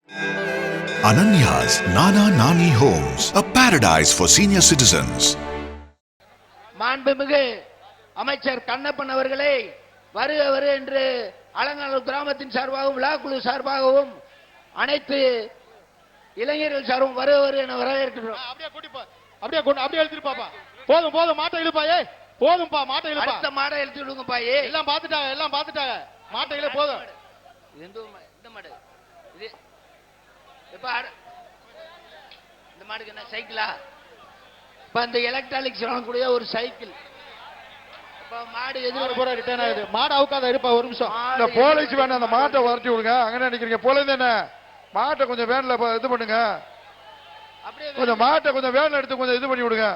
Ananya's Nana Nani Homes, a paradise for senior citizens. மாண்புமிகு அமைச்சர் கண்ணப்பன் அவர்களை வருக வருக என்று அலங்காநல்லூர் கிராமத்தின் சார்பாகவும் விழாக்குழு சார்பாகவும் அனைத்து இளைஞர்கள் சார்பும் வருக வருக என வரவேற்கிறோம். அப்படியே எழுதிட்டு பாப்பா. போதும் போதும் மாட்டை இழுப்பா. ஏய் போதும்பா மாட்டை இழுப்பா. அடுத்த மாடை எழுதி விடுங்கப்பா. எல்லாம் பாத்துட்டாங்க மாட்டை இழு போதும். இந்த மாடு இது இந்த மாடுக்கு என்ன சைக்கிளா? இப்ப இந்த எலக்ட்ரானிக்ஸ் வாங்கக்கூடிய ஒரு சைக்கிள். மாடு எதிர போற ரிட்டர்ன் ஆகுது. மாடு அவுக்காத இருப்பா ஒரு நிமிஷம். இந்த போலீஸ் வேணும் அந்த மாட்டை வரட்டி விடுங்க. அங்க நினைக்கிறீங்க போலீஸ் என்ன மாட்டை கொஞ்சம் வேன்ல இது பண்ணுங்க. கொஞ்சம் மாட்டை கொஞ்சம் வேன்ல எடுத்து கொஞ்சம் இது பண்ணி விடுங்க.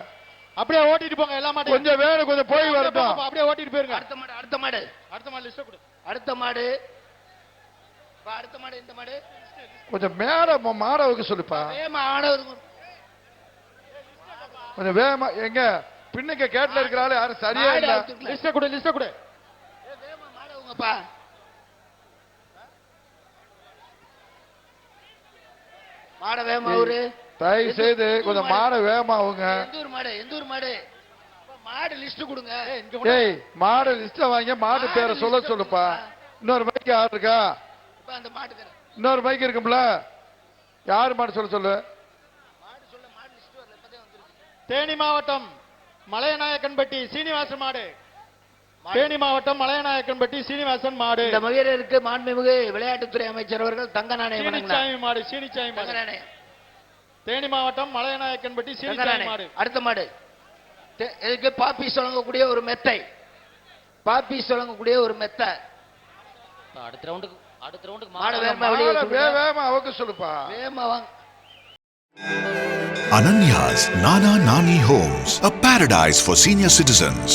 அப்படியே ஓட்டிட்டு போங்க. எல்லா மாட்டையும் கொஞ்சம் வேணும் கொஞ்சம் போய் வரட்டும். அப்படியே ஓட்டிட்டு போயிருங்க. அடுத்த மாடு லிஸ்ட் கொடு. அடுத்த மாடு இந்த மாடு கொஞ்சம் மேல மாடை வைக்க சொல்லுப்பா. கொஞ்சம் வேகமா எங்க பின்னுக்கு கேட்ல இருக்கிறாள் யாரும் சரியா இல்ல. லிஸ்ட் கொடு. மாடவுங்கப்பா. மாட வேகமா அவரு தயவு செய்து கொஞ்சம் மாடை வேகமா அவங்க. எந்த ஊர் மாடு மாடு லிஸ்ட் கொடுங்க. ஏய் மாடு லிஸ்ட் வாங்க மாடு பேரை சொல்லுப்பா. இன்னொரு மைக் யாரு இருக்கா? அந்த மாட்டுக்கு இன்னொரு மைக் இருக்கும்ல யாரு மாடு சொல்லு. தேனி மாவட்டம் மலையநாயக்கன்பட்டி சீனிவாசன் மாடு. தேனி மாவட்டம் மலையநாயக்கன்பட்டி சீனிவாசன் மாடு. இந்த மகிழருக்கு மாண்புமிகு விளையாட்டுத்துறை அமைச்சர் அவர்கள் தங்க நாணயம் மாடு. சீனிச்சாமி மாடு. தேனி மாவட்டம் மலையநாயக்கன்பட்டி சீனிச்சாமி மாடு. அடுத்த மாடு இதுக்கு பாப்பீஸ் வழங்கக்கூடிய ஒரு மெத்தை. அடுத்த ரவுண்டுக்கு மாடு வேகமா அவங்க சொல்லுப்பா. வேகமா வாங்க. Ananya's Nana Nani Homes, a paradise for senior citizens.